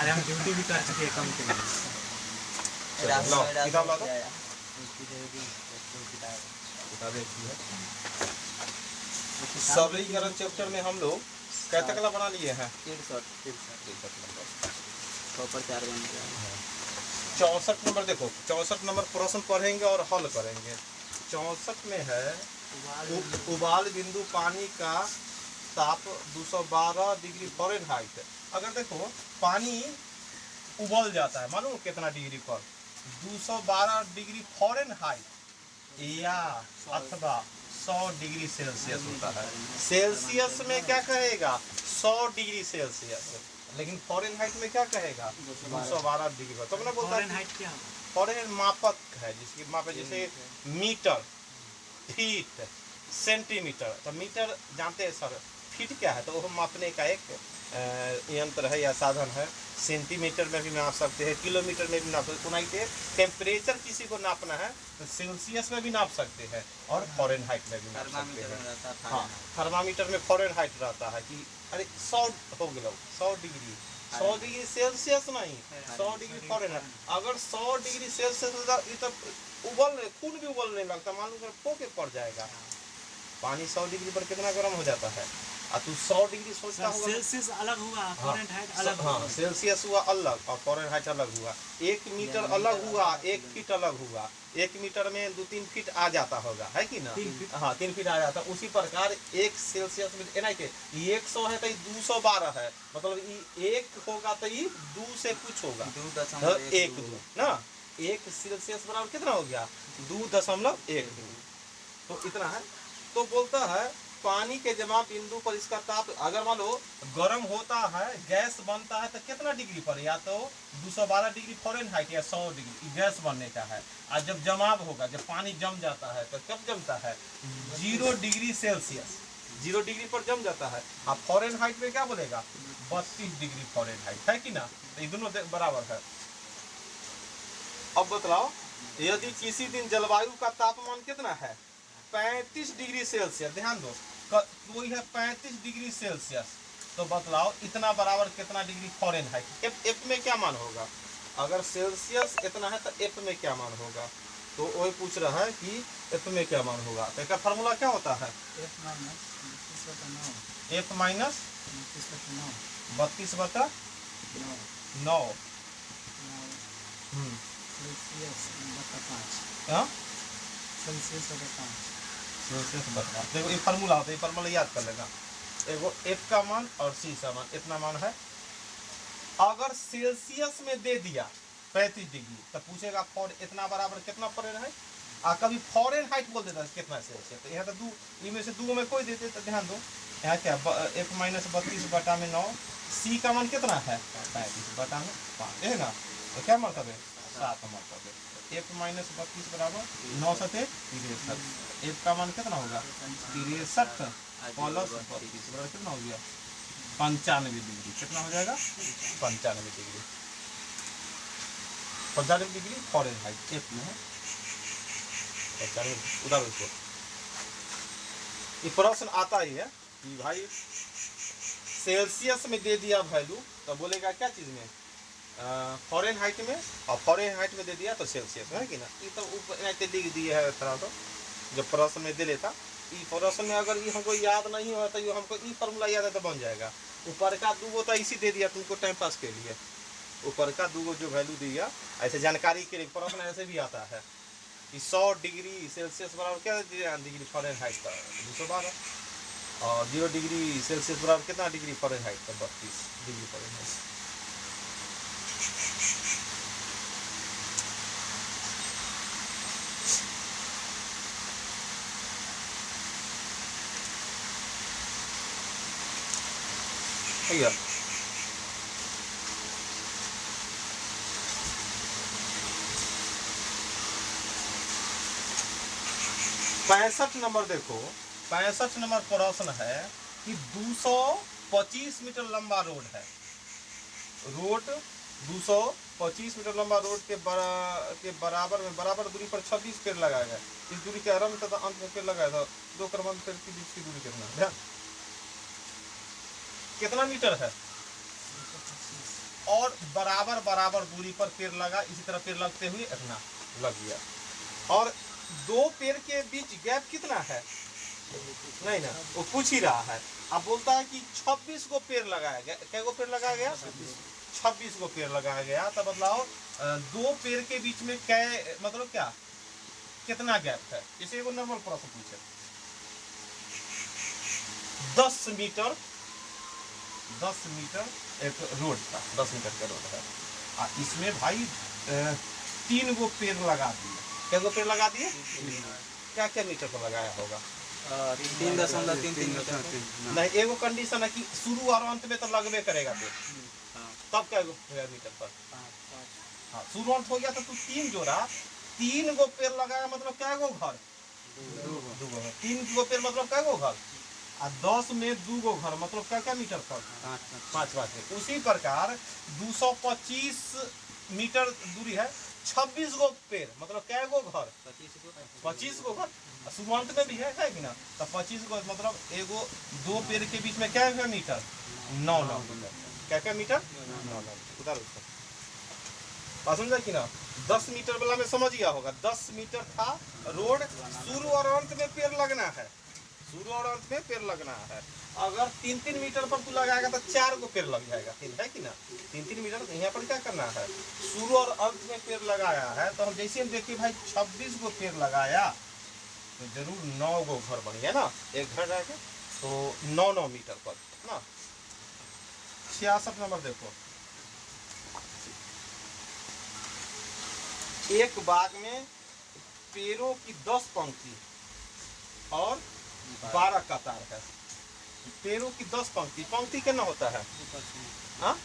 अरे हम ड्यूटी भी कर चुके हैं कम के लिए। किताब ला दो। सरलीकरण चैप्टर में हम लोग कैसे कला बना लिए हैं? 64 नंबर देखो, 64 नंबर प्रश्न पढ़ेंगे और हल करेंगे। 64 में है उबाल बिंदु पानी का ताप 212 डिग्री फ़ारेनहाइट। अगर देखो पानी उबल जाता है, मालूम कितना डिग्री पर? 212 डिग्री फ़ारेनहाइट या अथवा 100 डिग्री सेल्सियस होता है। सेल्सियस में क्या कहेगा? 100 डिग्री सेल्सियस, लेकिन फ़ारेनहाइट में क्या कहेगा? 212 डिग्री पर। तो मैंने बोलता है फ़ारेनहाइट मापक है, जिसकी मापक जैसे मीटर, फीट, सेंटीमीटर। तो मीटर जानते हैं सर, फीट क्या है? तो वो मापने का एक यंत्र है या साधन है। सेंटीमीटर में भी नाप सकते हैं, किलोमीटर में भी नाप सकते हैं। टेम्परेचर किसी को नापना है तो सेल्सियस में भी नाप सकते हैं और फ़ारेनहाइट में भी नाप सकते हैं। हाँ, थर्मामीटर में फ़ारेनहाइट रहता है कि अरे 100 हो गया, 100 डिग्री, 100 डिग्री सेल्सियस नहीं, 100 डिग्री फ़ारेनहाइट। अगर 100 डिग्री सेल्सियस तो उबल, खून भी उबलने लगता, मालूम कर पोके पड़ जाएगा। पानी 100 डिग्री पर कितना गर्म हो जाता है? और तू 100 डिग्री सोचता होगा। सेल्सियस अलग हुआ, फ़ारेनहाइट अलग। हाँ, सेल्सियस हुआ अलग और फ़ारेनहाइट अलग हुआ। 1 मीटर अलग हुआ, 1 फीट अलग हुआ। 1 मीटर में 2-3 फीट आ जाता होगा, है कि ना? 3 फीट। हाँ, 3 फीट आ जाता। उसी प्रकार 1 सेल्सियस में एना के 100 है तो 212 है, मतलब 1 होगा तो 2 से कुछ होगा, 2.12 ना। 1 सेल्सियस बराबर कितना हो गया? 2.12। तो इतना है। तो बोलता है पानी के जमा बिंदु पर इसका ताप, अगर मान लो गर्म होता है, गैस बनता है तो कितना डिग्री पर? या तो 212 डिग्री फ़ारेनहाइट या 100 डिग्री गैस बनने का है। और जब जमाव होगा, जब पानी जम जाता है तो कब जमता है? 0 डिग्री सेल्सियस, 0 डिग्री पर जम जाता है। अब फ़ारेनहाइट में क्या बोलेगा? 32 डिग्री फ़ारेनहाइट, है कि ना? तो ये दोनों बराबर है। अब बतलाओ, यदि किसी दिन जलवायु का तापमान कितना है? 35 डिग्री सेल्सियस। ध्यान दो, कोई है 35 डिग्री सेल्सियस, तो बतलाओ इतना बराबर कितना डिग्री फ़ारेनहाइट? एफ में क्या मान होगा? अगर सेल्सियस इतना है तो एफ में क्या मान होगा? तो वही पूछ रहा है कि एफ में क्या मान होगा। तो इसका फार्मूला क्या होता है? F minus 32/9। देखो ये फार्मूला होता है, ये फार्मूला याद कर लेना। एगो एफ का मान और सी का मान, इतना मान है। अगर सेल्सियस में दे दिया 35 डिग्री तो पूछेगा इतना बराबर कितना फ़ारेनहाइट। कभी फ़ारेनहाइट बोल देता है कितना सेल्सियस। तो यहाँ तो 2 इनमें से 2 में कोई देते तो ध्यान दो, यहाँ क्या एफ माइनस 32/9। सी का मान कितना है? 35/5 है ना। तो क्या मतलब है? 7 मतलब है। एफ माइनस 32 बराबर 9 सते 63। एफ का मान कितना होगा? 63 प्लस 32 बराबर कितना हो गया? 95 डिग्री। कितना हो जाएगा? 95 डिग्री। 95 डिग्री फ़ारेनहाइट एफ में है। 95 उधर उसको ये प्रश्न आता ही है कि भाई सेल्सियस में दे दिया वैल्यू तो बोलेगा क्या चीज़ में? फ़ारेनहाइट में। और फ़ारेनहाइट में दे दिया तो सेल्सियस में, है कि ना। ये तो ऊपर लिख दिए है तरह। तो जब प्रश्न में दे लेता, ये प्रश्न में अगर ये हमको याद नहीं हो तो ये हमको ये फार्मूला याद है तो बन जाएगा। ऊपर का 2 तो इसी दे दिया तुमको टाइम पास के लिए। ऊपर का 2 जो वैल्यू दिया ऐसे जानकारी के लिए, प्रश्न ऐसे भी आता है कि 100 डिग्री सेल्सियस बराबर क्या डिग्री फ़ारेनहाइट का? 212। और 0 डिग्री सेल्सियस बराबर कितना डिग्री फ़ारेनहाइट का? 32 डिग्री फ़ारेनहाइट। भैया 65 नंबर देखो, 65 नंबर प्रश्न है कि 225 मीटर लंबा रोड है। रोड 225 मीटर लंबा रोड के बराबर में बराबर दूरी पर 26 पेड़ लगाया गया। इस दूरी के आरंभ तथा अंत में पेड़ लगाया था। 2 क्रमांक पेड़ के बीच की दूरी कितना मीटर है? और बराबर बराबर दूरी पर पेड़ लगा, इसी तरह पेड़ लगते हुए अपना लग गया। और दो पेड़ के बीच गैप कितना है? नहीं ना, वो पूछ ही रहा है। अब बोलता है कि 26 को पेड़ लगाया गया। क्या को पेड़ लगाया गया? 26 को पेड़ लगाया गया। तब बदलाव दो पेड़ के बीच में कै मतलब क्या कितना गैप है? इसे को नॉर्मल प्रश्न पूछे। 10 मीटर एक रोड था, 10 मीटर का रोड है। इसमें भाई 3 गो पेड़ लगा दिए। क्या गो पेड़ लगा दिए? क्या क्या मीटर पर लगाया होगा? 3.33 मीटर। नहीं, एगो कंडीशन है कि शुरू और अंत में तो लगबे करेगा पेड़। तब क्या मीटर पर? हाँ, शुरू अंत हो गया तो तू 3 जोड़ा, 3 गो पेड़ लगाया मतलब क्या गो घर? 2 गो। 3 गो पेड़ मतलब क्या गो घर? 10 में 2 गो घर मतलब क्या मीटर पर? 5। उसी प्रकार 225 मीटर दूरी है, 26 गो पेड़ मतलब क्या गो घर? 25 गो घर। शुरुआत में भी है कि ना? तो 25 गो मतलब एगो 2 पेड़ के बीच में क्या मीटर? 9 मीटर। क्या मीटर? 9 उधर उसको समझा कि ना? 10 मीटर वाला में समझ गया होगा। 10 मीटर था रोड, शुरू और अंत में पेड़ लगना है। शुरू और अंत में पेड़ लगना है। अगर 3 मीटर पर तू लगाएगा तो 4 गो पेड़ लग जाएगा, है कि ना? 3 मीटर यहाँ पर क्या करना है? शुरू और अंत में पेड़ लगाया है। तो हम जैसे हम देखिए भाई 26 गो पेड़ लगाया तो जरूर 9 गो घर बन गया ना, एक घर रह गया तो 9 मीटर पर ना। 66 नंबर देखो, एक बाग में पेड़ों की 10 पंक्ति और 12 कतार है। पेड़ों की 10 पंक्ति, पंक्ति कितना होता है? हाँ,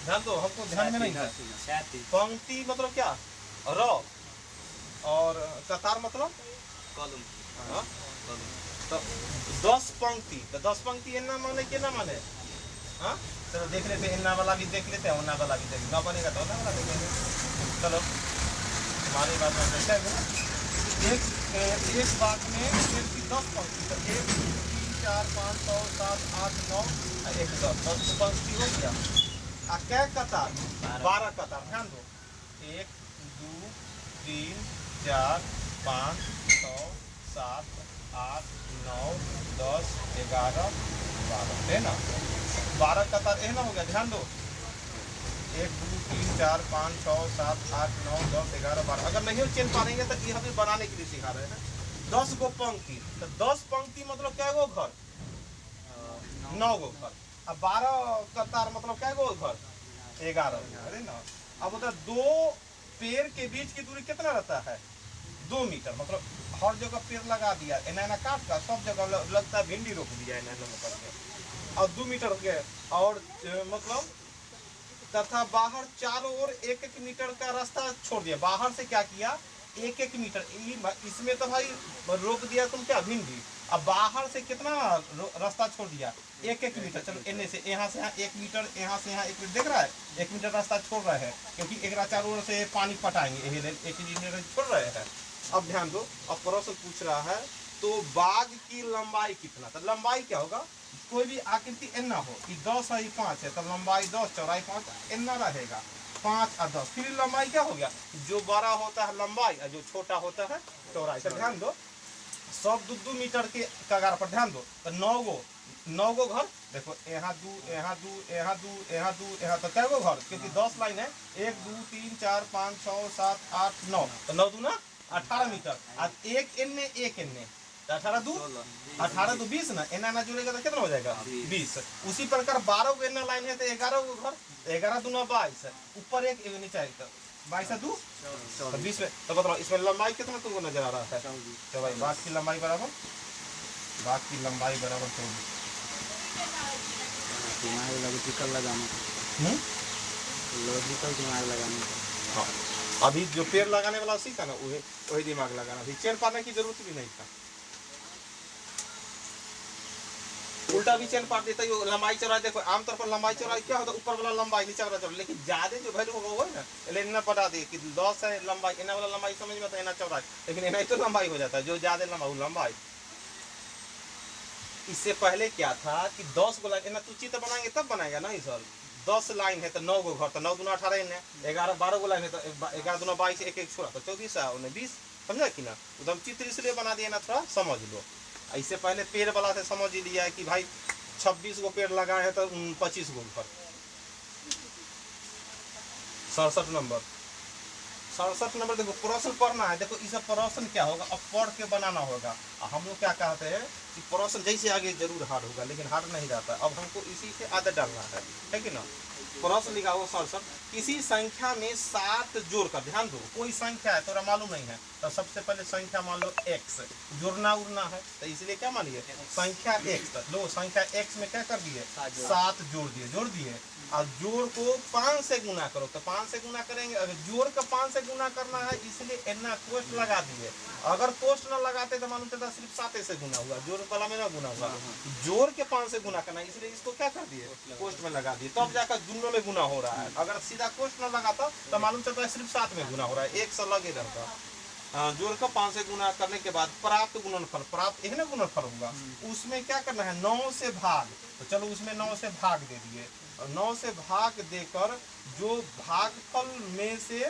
ध्यान दो, हमको ध्यान में नहीं है। पंक्ति मतलब क्या? रो, और कतार मतलब कॉलम। तो 10 पंक्ति, तो 10 पंक्ति इतना माने कितना माने? हाँ, चलो देख लेते हैं, इन्ना वाला भी देख लेते हैं, उन्ना वाला भी देख, ना बनेगा तो उन्ना वाला देखेंगे। चलो हमारी बात में देखा है। एक बाग में पेड़ की 10 पंक्ति, तो 1 2 3 4 5 6 7 8 9 1 10 पंक्ति हो गया। क्या कतार? 12 कतार। ध्यान दो, 1 2 3 4 5 6 7 8 9 10 11 12 है ना? 12 कतार है ना, हो गया। ध्यान दो, 1 2 3 4 5 6 7 8 9 10 11 12। अगर नहीं चेन पाएंगे तो ये हमें बनाने के लिए सिखा रहे हैं। 10 गो पंक्ति, तो 10 पंक्ति मतलब क्या गो घर? 9 गो घर। अब 12 कतार मतलब क्या गो घर? 11 है ना। अब उधर 2 पेड़ के बीच की दूरी कितना रहता है? 2 मीटर। मतलब हर जगह पेड़ लगा दिया, एना काट का सब जगह लगता है भिंडी रोक दिया है और 2 मीटर हो गया। और मतलब तथा बाहर चारों ओर 1-1 मीटर का रास्ता छोड़ दिया। बाहर से क्या किया? 1-1 मीटर। इसमें तो भाई रोक दिया तुम क्या भिंडी। अब बाहर से कितना रास्ता छोड़ दिया? 1-1 मीटर। चलो इन्हें से यहाँ 1 मीटर, यहाँ से यहाँ 1 मीटर, देख रहा है? 1 मीटर रास्ता छोड़ रहे हैं क्योंकि एक चारों ओर से पानी पटाएंगे, 1 मीटर छोड़ रहे हैं। अब ध्यान दो, अब प्रश्न पूछ रहा है तो बाग की लंबाई कितना? तो लंबाई क्या होगा? कोई भी आकृति एना हो, कि 10 है 5 है, तो लंबाई 10 चौड़ाई 5 एना रहेगा। 5 और 10, फिर लंबाई क्या हो गया? जो बड़ा होता है लंबाई और जो छोटा होता है चौड़ाई। तो ध्यान दो, सब 2-2 मीटर के कगार पर ध्यान दो। तो 9 गो घर देखो, यहाँ 2 यहाँ 2 यहाँ 2 यहाँ 2 यहाँ, तो क्या गो घर? क्योंकि 10 लाइन है, 1 2 3 4 5 6 7 8 9, तो 9 दूना 18 मीटर। आज 1 एन्ने 1 एन्ने 18 2 20 ना, एना जुड़ेगा तो कितना हो जाएगा? 20। उसी प्रकार 12 गो एना लाइन है तो 11 गो घर, 11 दूना 22, ऊपर 1 नीचे 22 2 तो 20 में। तो बताओ इसमें लंबाई कितना तुमको नजर आ रहा है? चौड़ाई। बाग की लंबाई बराबर 24। लॉजिकल लगाना। हाँ, अभी जो पेड़ लगाने वाला सीखा ना, वही दिमाग लगाना। अभी चेन पाने की जरूरत भी नहीं था, उल्टा भी चेन पाट देता है। लंबाई चौड़ाई देखो, आमतौर पर लंबाई चौड़ाई क्या होता है? ऊपर वाला लंबाई नीचे वाला चौड़ाई, लेकिन ज्यादा जो वैल्यू होगा वो है ना, इतना बता दे कि 10 है लंबाई, इना वाला लंबाई समझ में आता है, इना चौड़ाई, लेकिन इना तो लंबाई हो जाता है। जो ज्यादा लंबा वो लंबाई। इससे पहले क्या था कि 10 गो लाइन, तू चित्र बनाएंगे तब बनाएगा नहीं सर, 10 लाइन है तो 9 गो घर, तो 9 दूना 18 है, 11 12 गो लाइन है तो 11 दूना 22, एक एक छोड़ा तो 34 है, उन्हें 20, समझा कि ना। एकदम चित्र इसलिए बना दिया ना, थोड़ा समझ लो। ऐसे पहले पेड़ वाला से समझ ही लिया है कि भाई 26 गो पेड़ लगाए हैं तो 25 गो घर। 67 नंबर, 67 नंबर देखो प्रश्न पढ़ना है। देखो इस प्रश्न क्या होगा, अब पढ़ के बनाना होगा। हम लोग क्या कहते हैं कि प्रश्न जैसे आगे जरूर हार्ड होगा, लेकिन हार्ड नहीं रहता। अब हमको इसी से आदत डालना है कि ना। प्रश्न लिखा हुआ 67, किसी संख्या में 7 जोड़कर, ध्यान दो कोई संख्या है तोरा मालूम नहीं है तो सबसे पहले संख्या मान लो x, जोड़ना उड़ना है तो इसलिए क्या मानिए संख्या x। लो संख्या x में क्या कर दिए 7 जोड़ दिए और जोड़ को 5 से गुना करो, तो 5 से गुना करेंगे। अगर जोड़ का 5 से गुना करना है इसलिए इतना कोष्ट लगा दिए। अगर कोष्ट न लगाते तो मालूम चलता सिर्फ 7 से गुना हुआ, जोड़ वाला में ना गुना हुआ। जोड़ के 5 से गुना करना है इसलिए इसको क्या कर दिए कोष्ट में लगा दिए, तब जाकर दोनों में गुना हो रहा है। अगर सीधा कोष्ट न लगाता तो मालूम चलता है सिर्फ 7 में गुना हो रहा है, 1 से लगे रहता। जोड़ का 5 से गुना करने के बाद प्राप्त गुणनफल, प्राप्त एक ना गुणनफल होगा, उसमें क्या करना है 9 से भाग। तो चलो उसमें 9 से भाग दे दिए, 9 से भाग देकर जो भागफल में से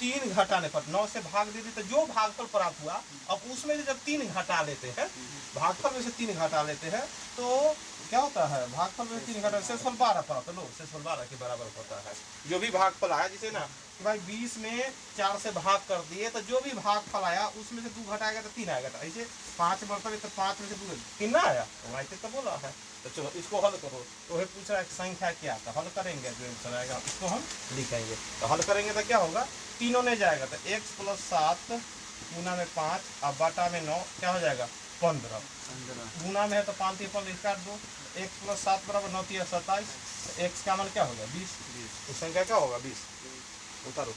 3 घटाने पर 9 से भाग दे दी तो जो भागफल प्राप्त हुआ, अब उसमें से जब 3 घटा लेते हैं, भागफल में से 3 घटा लेते हैं तो क्या होता है भागफल में 3 घटा शेषफल 12 प्राप्त। लो शेषफल 12 के बराबर होता है जो भी भागफल आया। जैसे ना कि भाई 20 में 4 से भाग कर दिए तो जो भी भागफल आया उसमें से 2 घटाएगा तो 3 आएगा। तो ऐसे 5 बढ़ता तो 5 में से 2 3 ना आया तो वैसे तो बोला है। तो चलो इसको हल करो, तो वही पूछ रहा है संख्या क्या, तो हल करेंगे जो आंसर आएगा इसको हम लिखेंगे। तो हल करेंगे तो क्या होगा, तीनों ने जाएगा तो x + 7 गुना में 5 और बटा में 9 क्या हो जाएगा 15। गुना में है तो 5 3 15 काट दो, x + 7 बराबर 9 3 27, x का मान क्या होगा 20। तो संख्या क्या होगा 20, उतारो।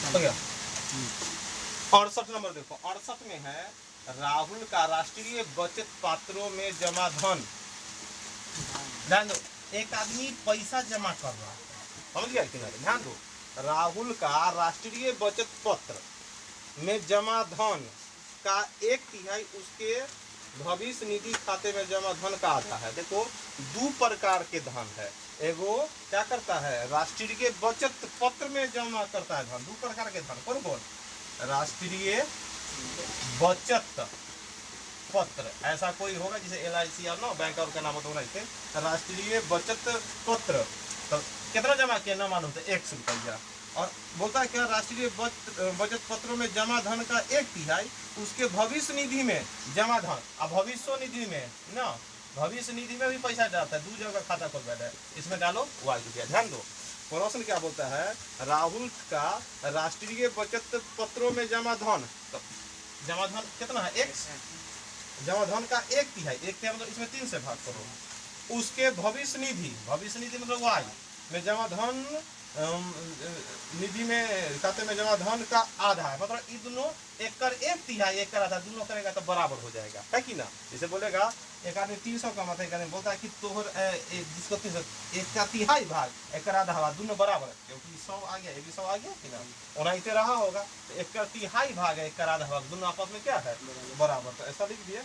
हो गया 68 नंबर देखो, 68 में है राहुल का राष्ट्रीय बचत पत्रों में जमा धन। ध्यान दो, एक आदमी पैसा जमा कर रहा है, समझ गया कि नहीं, ध्यान दो। राहुल का राष्ट्रीय बचत पत्र में जमा धन का 1/3 उसके भविष्य निधि खाते में जमा धन का आता है। देखो 2 प्रकार के धन है, एगो क्या करता है राष्ट्रीय बचत पत्र में जमा करता है धन, 2 प्रकार के धन। कौन कौन, राष्ट्रीय बचत पत्र, ऐसा कोई होगा जैसे LIC और ना बैंक और का नाम होता है, राष्ट्रीय बचत पत्र। तो कितना जमा किया ना मालूम, तो 100 रुपया। और बोलता है क्या राष्ट्रीय बचत पत्रों में जमा धन का 1/3 उसके भविष्य निधि में जमा धन। अब भविष्य निधि में ना, भविष्य निधि में भी पैसा जाता है, 2 जगह खाता खोल बैठा है, इसमें डालो y रुपया। ध्यान दो प्रश्न क्या बोलता है, राहुल का राष्ट्रीय बचत पत्रों में जमा धन, तो जमा धन कितना है x, जमा धन का 1/3, 1/3 मतलब इसमें 3 से भाग करो। उसके भविष्य निधि मतलब y में जमा धन निधि में खाते में जमा धन का आधा है, मतलब ये दोनों एक कर 1/3 एक कर आधा, दोनों करेगा तो बराबर हो जाएगा, है कि ना। जैसे बोलेगा एक आदमी 300 कमाता है, एक आदमी बोलता है कि तोहर जिसको 300 1 का 1/3 भाग 1 का आधा भाग दोनों बराबर है, क्योंकि 100 आ गया, ये भी 100 आ गया कि ना, और ऐसे रहा होगा तो 1 का 1/3 भाग 1 का आधा भाग दोनों आपस में क्या है बराबर। तो ऐसा लिख दिया।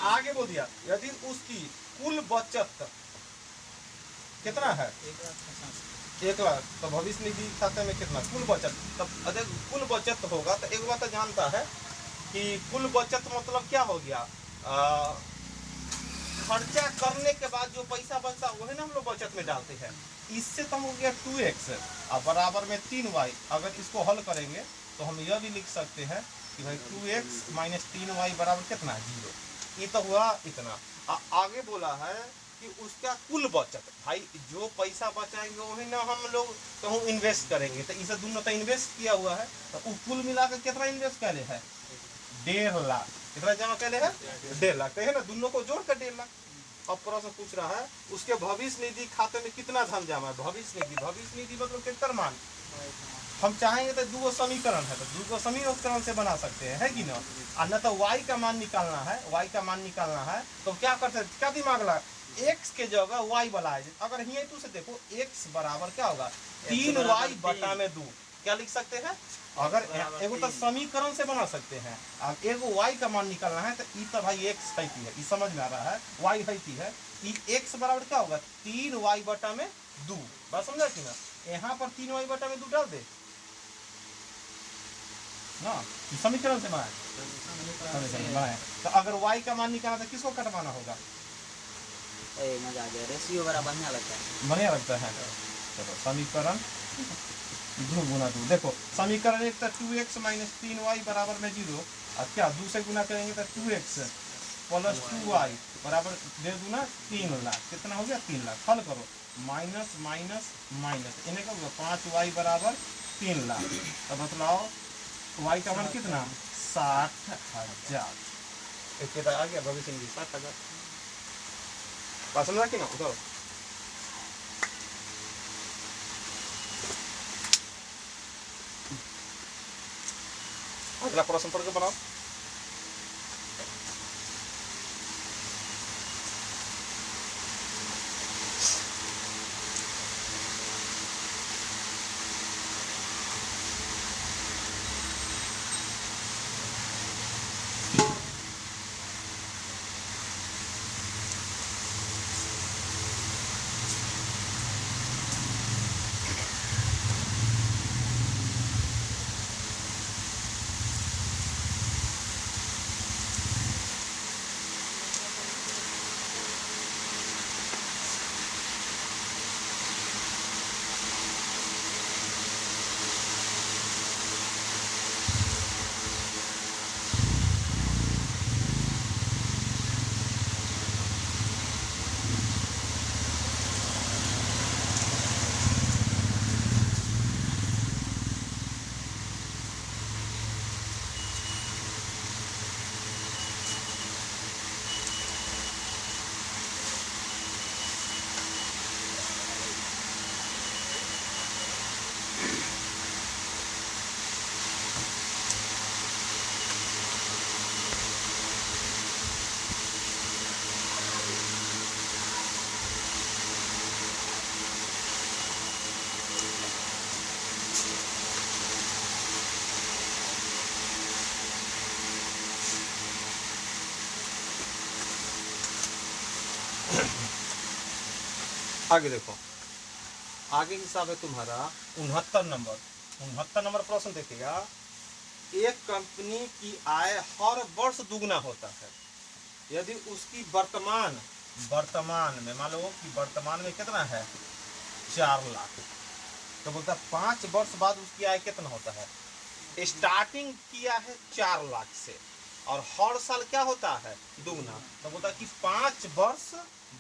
आगे बोल दिया यदि उसकी कुल बचत कितना है 1 लाख, तो भविष्य निधि खाते में कितना कुल बचत, तब अगर कुल बचत होगा तो एक बात तो जानता है कि कुल बचत मतलब क्या हो गया, खर्चा करने के बाद जो पैसा बचता वही ना हम लोग बचत में डालते हैं। इससे तो हो गया 2x और बराबर में 3y। अगर इसको हल करेंगे तो हम यह भी लिख सकते हैं कि भाई 2x - 3y बराबर कितना 0। ये तो हुआ इतना। आगे बोला है कि उसका कुल बचत, भाई जो पैसा बचाएंगे वही ना हम लोग कहूँ इन्वेस्ट करेंगे, तो इसे दोनों तो इन्वेस्ट किया हुआ है, तो वो कुल मिलाकर कितना इन्वेस्ट करे है 1.5 लाख, कितना जमा करे है 1.5 लाख, कहे ना दोनों को जोड़ कर 1.5 लाख। अब प्रश्न पूछ रहा है उसके भविष्य निधि खाते में कितना धन जमा है, भविष्य निधि मतलब कितना मान, हम चाहेंगे तो दो समीकरण है, तो दो समीकरण से बना सकते हैं, है कि ना, और न तो y का मान निकालना है, y का मान निकालना है तो क्या करते हैं, क्या दिमाग लगा, x के जगह y बनाए, अगर यहीं तू से देखो x बराबर क्या होगा 3y बटा में 2, क्या लिख सकते हैं, अगर एगो तो समीकरण से बना सकते हैं, अब एगो y का मान निकालना है तो ई तो भाई x है, ये समझ में आ रहा है, y है, ई x बराबर क्या होगा 3y बटा में 2, बात समझा कि ना, यहाँ पर 3y बटा में 2 डाल दे ना, समीकरण से बनाए, तो अगर y का मान निकालना तो किसको कटवाना होगा, मजा आ गया, रेशियो बड़ा बढ़िया लगता है। चलो समीकरण 2 गुना 2, देखो समीकरण एक तो 2x माइनस 3y बराबर में 0, और क्या 2 से गुना करेंगे तो 2x प्लस 2y बराबर 1.5 गुना 3 लाख, कितना हो गया 3 लाख, हल करो, माइनस माइनस माइनस, इन्हें क्या होगा 5y बराबर 3 लाख, तो बतलाओ y का मान कितना 60,000, एक आ गया भविष्य निधि 60,000, समझा कि ना, उधर अगला प्रश्न पढ़ के बनाओ। आगे देखो, आगे हिसाब है तुम्हारा 69 नंबर प्रश्न देखिएगा, एक कंपनी की आय हर वर्ष दुगना होता है यदि उसकी वर्तमान में मान लो कि वर्तमान में कितना है 4 लाख, तो बोलता 5 वर्ष बाद उसकी आय कितना होता है, स्टार्टिंग किया है 4 लाख से और हर साल क्या होता है दुगना, तो बोलता कि 5 वर्ष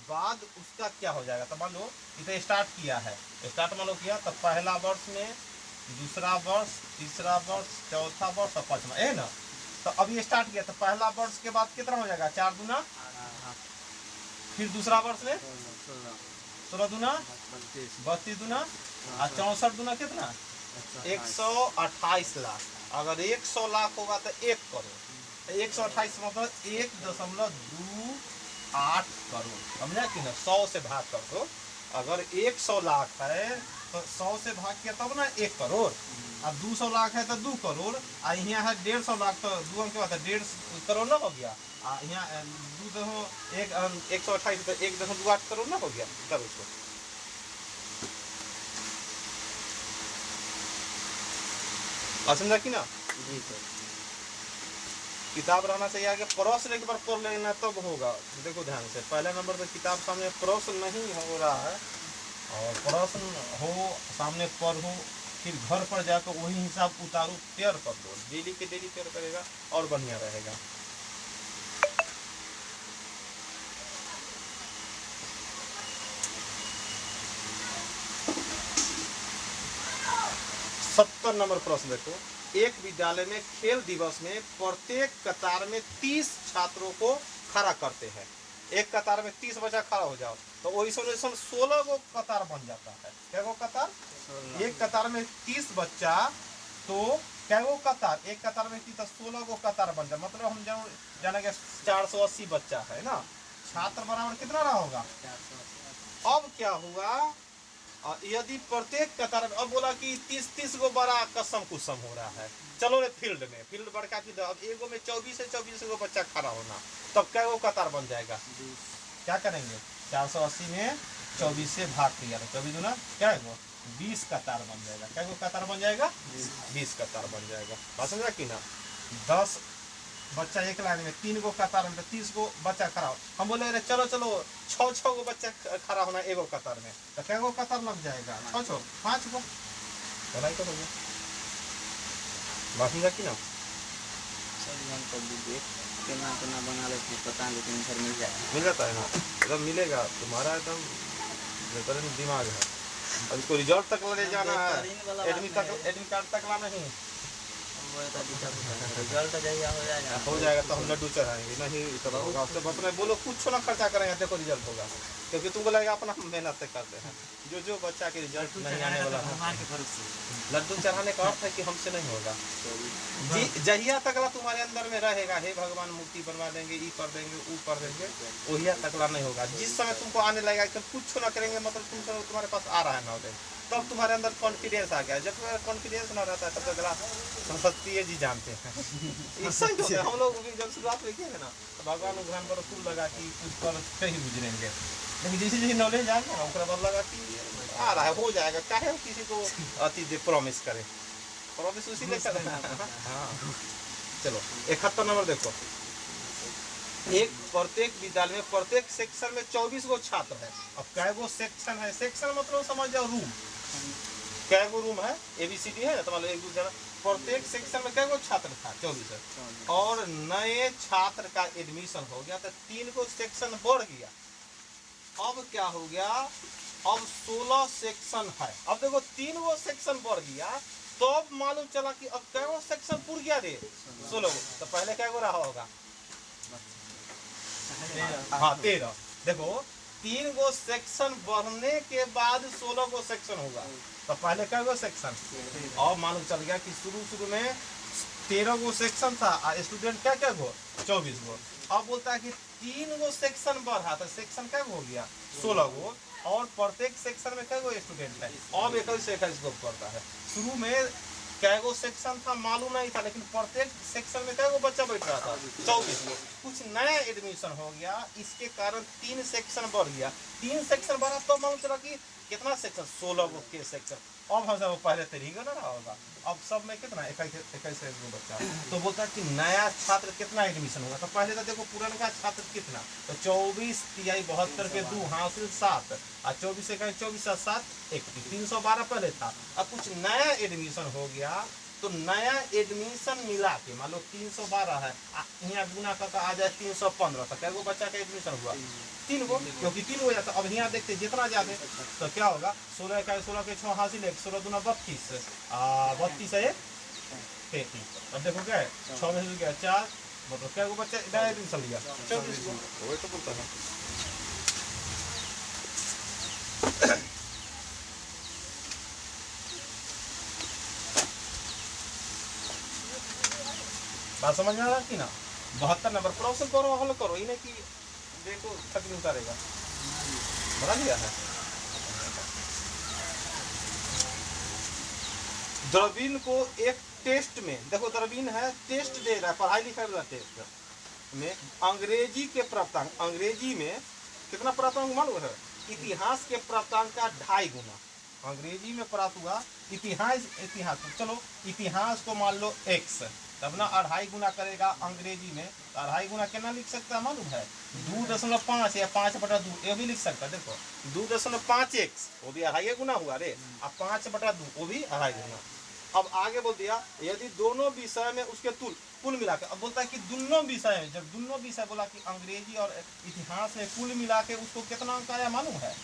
बाद उसका क्या हो जाएगा, तो मान लो इसे स्टार्ट किया है, स्टार्ट मान लो किया, तो पहला वर्ष में, दूसरा वर्ष, तीसरा वर्ष, चौथा वर्ष और 5वां, है ना, तो अभी स्टार्ट किया तो पहला वर्ष के बाद कितना हो जाएगा 4 दूना, फिर दूसरा वर्ष में 16 दूना 32 दूना और 64 दूना कितना 128 लाख, अगर 100 लाख होगा तो 1 करोड़, 128 मतलब 1.28 करोड़, समझा कि ना, 100 से भाग कर दो, अगर 100 लाख है तो 100 से भाग किया तब ना 1 करोड़, अब 200 लाख है तो 2 करोड़, और यहाँ है 150 लाख तो 2 अंक के बाद 1.5 करोड़ ना हो गया, यहाँ 128 तो 1.28 करोड़ ना हो गया, तब उसको समझा कि ना, जी सर, किताब रहना चाहिए, आगे प्रश्न एक बार पढ़ लेना तब होगा, देखो ध्यान से, पहला नंबर तो किताब सामने प्रश्न नहीं हो रहा है, और प्रश्न हो सामने पढ़ो, फिर घर पर जाकर वही हिसाब उतारो, तैयार कर दो, डेली के डेली तैयार करेगा और बढ़िया रहेगा। 70 नंबर प्रश्न देखो, एक विद्यालय में खेल दिवस में प्रत्येक कतार में 30 छात्रों को खड़ा करते हैं। एक कतार में 30 बच्चा खड़ा हो जाओ तो वैसे 16 गो कतार बन जाता है। क्या गो कतार? एक कतार में 30 बच्चा तो क्या गो कतार? एक कतार में 30 16 गो कतार बन जाए, मतलब हम जानेंगे 480 बच्चा है ना। छात्र बराबर कितना रहा होगा? अब क्या हुआ, यदि प्रत्येक कतार में, अब बोला कि 30 गो बड़ा कसम कुसम हो रहा है, चलो रे फील्ड में, फील्ड बड़का की अब एगो में 24 से 24 गो बच्चा खड़ा होना, तब क्या गो कतार बन जाएगा? क्या करेंगे? 480 में 24 से भाग किया तो 24 दूना क्या है वो 20 कतार बन जाएगा। क्या गो कतार बन जाएगा? 20 कतार बन जाएगा। बात समझा कि ना? 10 बच्चा एक लाइन में, 3 गो कतार में, 30 गो बच्चा खड़ा हो। हम बोले अरे चलो चलो 6 गो बच्चा खड़ा होना एगो कतार में, तो क्या गो कतार लग जाएगा? 6 5 गो तो नहीं करोगे। बात समझा कि ना? कितना बना लेते हैं पता नहीं, लेकिन सर मिल जाता है ना, एकदम मिलेगा तुम्हारा, एकदम बेहतरीन दिमाग है। अब इसको रिजल्ट तक ले जाना है, एडमिट कार्ड तक लाना नहीं, रिजल्ट हो जाएगा तो हम लड्डू चढ़ाएंगे। नहीं सब होगा, उससे अपने बोलो कुछ ना खर्चा करेंगे, देखो रिजल्ट होगा, क्योंकि तुमको लगेगा अपना मेहनत से करते हैं। जो बच्चा के रिजल्ट नहीं आने वाला है, लड्डू चढ़ाने का अर्थ है कि हमसे नहीं होगा। जहिया तकला तुम्हारे अंदर में रहेगा, हे भगवान मूर्ति बनवा देंगे, ई कर देंगे, ऊ कर देंगे, वही तकला नहीं होगा। जिस समय तुमको आने लगेगा कि कुछ ना करेंगे, मतलब तुम्हारे पास आ रहा है नॉलेज, तब तुम्हारे अंदर कॉन्फिडेंस आ गया। जब तुम्हारा कॉन्फिडेंस ना रहता है तब तक सरस्वती जी जानते हैं। इससे हम लोग भी जब शुरुआत में किए ना, तो भगवान उग्रान पर फूल लगा कि कुछ पर कहीं गुजरेंगे, लेकिन जैसे जैसे नॉलेज आ गया ना, उसका बाद लगा कि आ रहा है, हो जाएगा, चाहे हम किसी को अति दे प्रॉमिस करें, प्रॉमिस उसी ले चले। हाँ चलो 71 नंबर देखो, एक प्रत्येक विद्यालय में प्रत्येक सेक्शन में 24 गो छात्र है। अब कै गो सेक्शन है? सेक्शन मतलब समझ जाओ रूम, कै गो रूम है, ABCD है ना, तो मतलब एक दूसरा, प्रत्येक सेक्शन में कै गो छात्र था? 24 है। और नए छात्र का एडमिशन हो गया तो 3 गो सेक्शन बढ़ गया। अब क्या हो गया, अब 16 सेक्शन है। अब देखो 3 गो सेक्शन बढ़ गया, तो अब मालूम चला कि अब कै गो सेक्शन पूर गया रे? 16 गो। तो पहले कै गो रहा होगा? हाँ 13। देखो 3 गो सेक्शन बढ़ने के बाद 16 गो सेक्शन होगा, तो पहले क्या गो सेक्शन? और मालूम चल गया कि शुरू में 13 गो सेक्शन था, स्टूडेंट क्या क्या गो? 24 गो। अब बोलता है कि 3 गो सेक्शन बढ़ा, तो सेक्शन क्या हो गया? 16 गो। और प्रत्येक सेक्शन में क्या गो स्टूडेंट है? अब 21 से 21 गो पढ़ता है। शुरू में कै गो सेक्शन था मालूम नहीं था, लेकिन प्रत्येक सेक्शन में कै गो बच्चा बैठ रहा था? 24 गो। कुछ नया एडमिशन हो गया, इसके कारण 3 सेक्शन बढ़ गया। 3 सेक्शन बढ़ा तो मालूम चला कि कितना सेक्शन? 16 गो के सेक्शन। अब हम सब पहले तरीके ना रहा होगा, अब सब में कितना 21 गो बच्चा। तो बोलता है कि नया छात्र कितना एडमिशन होगा? तो पहले तो देखो पुराना छात्र कितना, तो 24 तिहाई 72 के 2 हासिल 7, और 24 से 24 7 31, 312 पहले था। अब कुछ नया एडमिशन हो गया, तो नया एडमिशन मिला के मान लो 312 है, यहाँ गुना करके आ जाए 315, तो कै गो बच्चा का एडमिशन हुआ? 3 गो, क्योंकि 3 हो जाता। अब यहाँ देखते जितना ज्यादा तो क्या होगा, 16 के 6 हासिल 1, 16 दूना 32, 32 है 33। अब देखो क्या है, 6 में से क्या 4, मतलब क्या गो बच्चा नया एडमिशन लिया? 24 गो। वही तो बोलता है। बात समझ में आ रहा कि ना? 72 नंबर प्रश्न करो, हल करो, इन्हें कि देखो तक नहीं उतारेगा, बना लिया है। द्रवीन को एक टेस्ट में, देखो द्रवीन है टेस्ट दे रहा है, पढ़ाई लिखाई वाला टेस्ट में, अंग्रेजी के प्राप्तांक, अंग्रेजी में कितना प्राप्तांक मालूम है? इतिहास के प्राप्तांक का 2.5 गुना अंग्रेजी में प्राप्त हुआ। इतिहास चलो इतिहास को मान लो x, तब ना 2.5 गुना करेगा अंग्रेजी में, तो 2.5 गुना कितना लिख सकता है मालूम है? 2.5 या 5/2 ये भी लिख सकता है। देखो 2.5x वो भी 2.5 गुना हुआ रे, और 5/2 वो भी 2.5 गुना। अब आगे बोल दिया यदि दोनों विषय में उसके कुल मिलाकर, अब बोलता है कि दोनों विषय में, जब दोनों विषय बोला कि अंग्रेजी और इतिहास में कुल मिला के उसको कितना अंक आया मालूम है?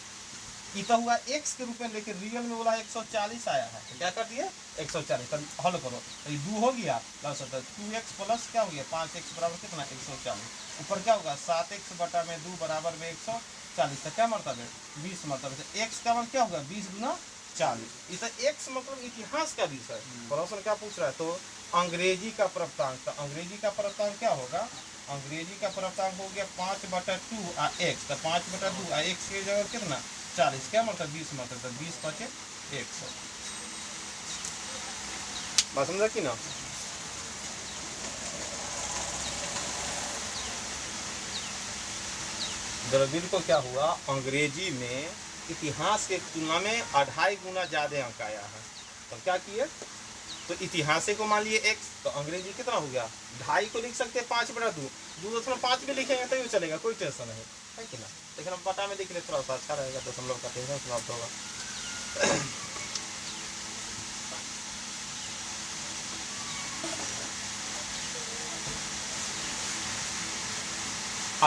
इतना हुआ x के रूप में, लेकिन रियल में बोला 140 आया है, तो क्या कर दिए 140। तो हल करो तो ये 2 हो गया प्लस 2x प्लस क्या हो गया 5x बराबर कितना 140। ऊपर क्या होगा 7x बटा में 2 बराबर में 140। तो क्या मतलब है 20 मतलब है। x का मान क्या होगा 20 गुना 40। इस x मतलब इतिहास का विषय। प्रश्न क्या पूछ रहा है, तो अंग्रेजी का प्राप्तांक। तो अंग्रेजी का प्राप्तांक क्या होगा, अंग्रेजी का प्राप्तांक हो गया 5/2 आ x। तो 5/2 आ x की जगह कितना 40, क्या मतलब 20 मतलब 20 × 100। बात समझा कि ना। द्रविड़ को क्या हुआ, अंग्रेजी में इतिहास के तुलना में 2.5 गुना ज्यादा अंक आया है। तो क्या किए, तो इतिहास को मान लिए x, तो अंग्रेजी कितना हो गया 2.5 को लिख सकते हैं 5/2। 2.5 में लिखेंगे तो भी चलेगा, कोई टेंशन नहीं है कि ना। लेकिन हम बटा में लिख ले थोड़ा सा अच्छा रहेगा, दशमलव का टेंशन समाप्त होगा।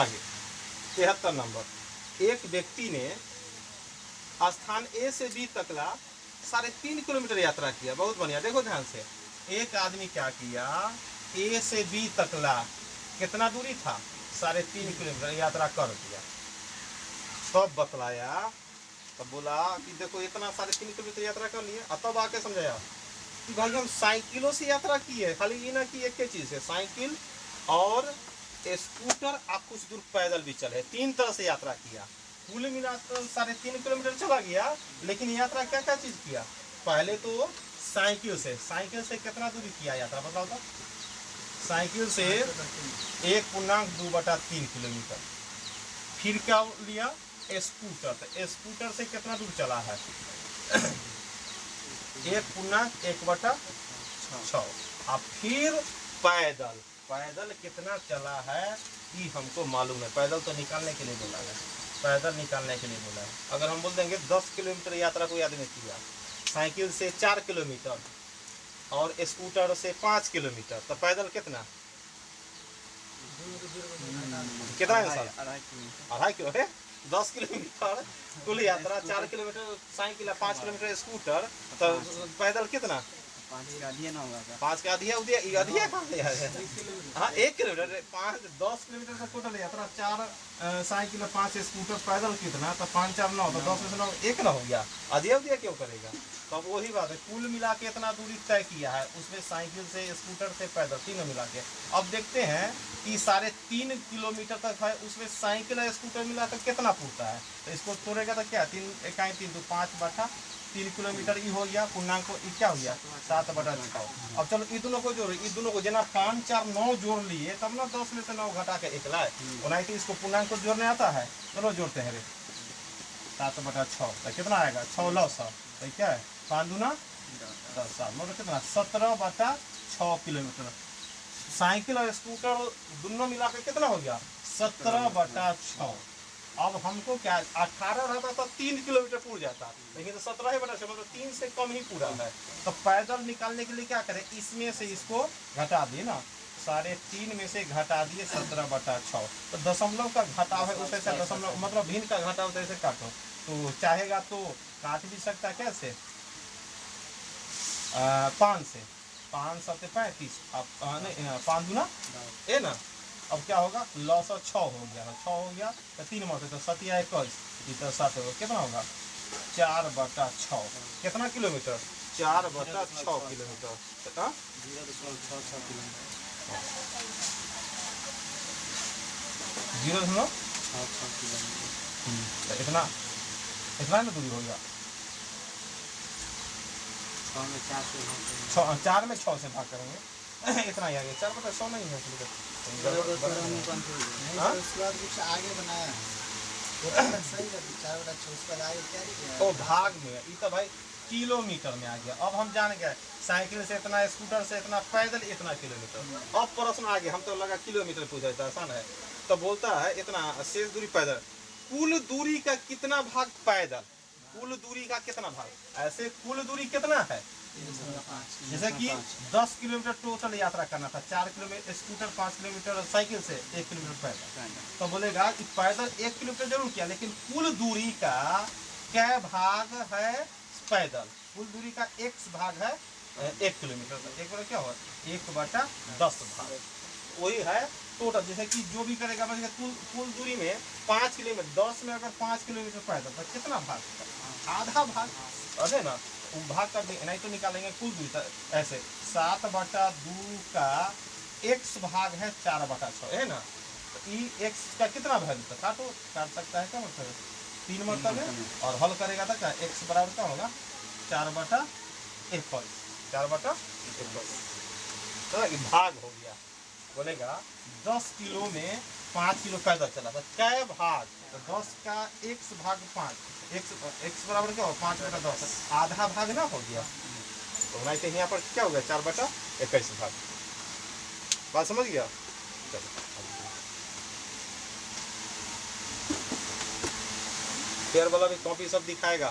आगे 73 नंबर। एक व्यक्ति ने स्थान A से B तकला 3.5 किलोमीटर यात्रा किया। बहुत बढ़िया, देखो ध्यान से। एक आदमी क्या किया, A से B तकला कितना दूरी था 3.5 किलोमीटर यात्रा कर दिया। तब बतलाया, तब बोला कि देखो इतना 3.5 किलोमीटर यात्रा कर लिए। तब आके समझाया कि भाई हम साइकिलों से यात्रा किए, खाली ये ना कि एक ही चीज है, साइकिल और स्कूटर आप कुछ दूर पैदल भी चले, 3 तरह से यात्रा किया। कुल मिलाकर 3.5 किलोमीटर चला गया। लेकिन यात्रा क्या क्या चीज किया, पहले तो साइकिल से कितना दूरी किया यात्रा बताओ तो। साइकिल से 1.2/3 किलोमीटर। फिर क्या लिया स्कूटर, तो स्कूटर से कितना दूर चला है 1.1/6। अब फिर पैदल कितना चला है ये हमको मालूम है। पैदल तो निकालने के लिए बोला है, पैदल निकालने के लिए बोला है। अगर हम बोल देंगे 10 किलोमीटर यात्रा कोई आदमी किया, साइकिल से 4 किलोमीटर और स्कूटर से 5 किलोमीटर, तो पैदल कितना है सर 2.5 किलो है। 10 किलोमीटर कुल यात्रा, 4 किलोमीटर साइकिल, 5 किलोमीटर स्कूटर, तो पैदल कितना 5 का अधिया उदिया अधिया कहाँ लिया है। हाँ 1 किलोमीटर 10 किलोमीटर का टोटल यात्रा, 4 साइकिल 5 स्कूटर, पैदल कितना, तो 5 4 9, तो 10 में से 9 1 ना हो गया, अधिया उदिया क्यों करेगा। तो अब वही बात है, कुल मिला के इतना दूरी तय किया है, उसमें साइकिल से स्कूटर से पैदल तीनों मिला के। अब देखते हैं कि 3.5 किलोमीटर तक है, उसमें साइकिल और स्कूटर मिलाकर कितना पूछता है। तो इसको तोड़ेगा तो क्या 3 1 3 2 5/3 किलोमीटर ही हो गया। पूर्णांक को क्या हो गया 7/6। अब चलो इ दोनों को जोड़ो, इ दोनों को जना 5 4 9 जोड़ लिए, तब ना 10 में से 9 घटा के 1 लाए। और इसको पूर्णांक को जोड़ने आता है, चलो जोड़ते हैं रे 7/6। तो कितना आएगा 6 लॉस, तो क्या है 5 दूना 10, मतलब कितना 17/6 किलोमीटर। साइकिल और स्कूटर दोनों मिलाकर कितना हो गया 17/6। अब हमको क्या 18 रहता तो 3 किलोमीटर पूरा जाता, लेकिन तो 17/6 मतलब 3 से कम ही पूरा है। तो पैदल निकालने के लिए क्या करें, इसमें से इसको घटा दिए ना, 3.5 में से घटा दिए 17/6। तो दशमलव का घटाव है उसे दशमलव मतलब भिन्न का घटाव तो ऐसे काटो, तो चाहेगा तो काट भी सकता है कैसे 5 से 5 7 35, अब नहीं 5 दूना ए ना। अब क्या होगा लॉस 6 हो गया, 6 हो गया तो 3 मत तो 7 या 21, तो 7 होगा, कितना होगा 4/6। कितना किलोमीटर 4/6 किलोमीटर, 0.66 किलोमीटर। इतना ना दूरी हो गया 4 में 6 से भाग करेंगे इतना ही आ गया 4/100 नहीं है। आगे बनाया तो भाग में ये तो भाई किलोमीटर में आ गया। अब हम जान गए साइकिल से इतना, स्कूटर से इतना, पैदल इतना किलोमीटर। अब प्रश्न आ गया, हम तो लगा किलोमीटर पूछा था, आसान है। तो बोलता है इतना शेष दूरी पैदल, कुल दूरी का कितना भाग पैदल, कुल दूरी का कितना भाग, ऐसे कुल दूरी कितना है। जैसे कि 10 किलोमीटर टोटल यात्रा करना था, 4 किलोमीटर स्कूटर, 5 किलोमीटर साइकिल से, 1 किलोमीटर पैदल। तो बोलेगा कि पैदल 1 किलोमीटर जरूर किया, लेकिन कुल दूरी का कै भाग है पैदल, कुल दूरी का x भाग है 1 किलोमीटर, तो 1 बटा क्या होगा 1/10 भाग, वही है टोटल। जैसे कि जो भी करेगा मतलब कुल दूरी में 5 किलोमीटर, 10 में अगर 5 किलोमीटर पैदल तो कितना भाग, आधा भाग, अरे ना वो भाग कर देंगे, नहीं तो निकालेंगे कुल दूरी ऐसे 7/2 का x भाग है 4/6 है ना, तो ई x का कितना वैल्यू था, काटो काट सकता है क्या मतलब 3 मतलब है, और हल करेगा तो क्या x बराबर क्या होगा 4/21, 4/21, तो भाग हो गया। बोलेगा 10 किलो में 5 किलो पैदल चला था, कै भाग, तो 10 का x भाग 5, x बराबर क्या होगा 5/10, आधा भाग ना हो गया, तो नहीं तो यहाँ पर क्या हो गया 4/21 भाग। बात समझ गया। चलो पेयर वाला भी कॉपी सब दिखाएगा।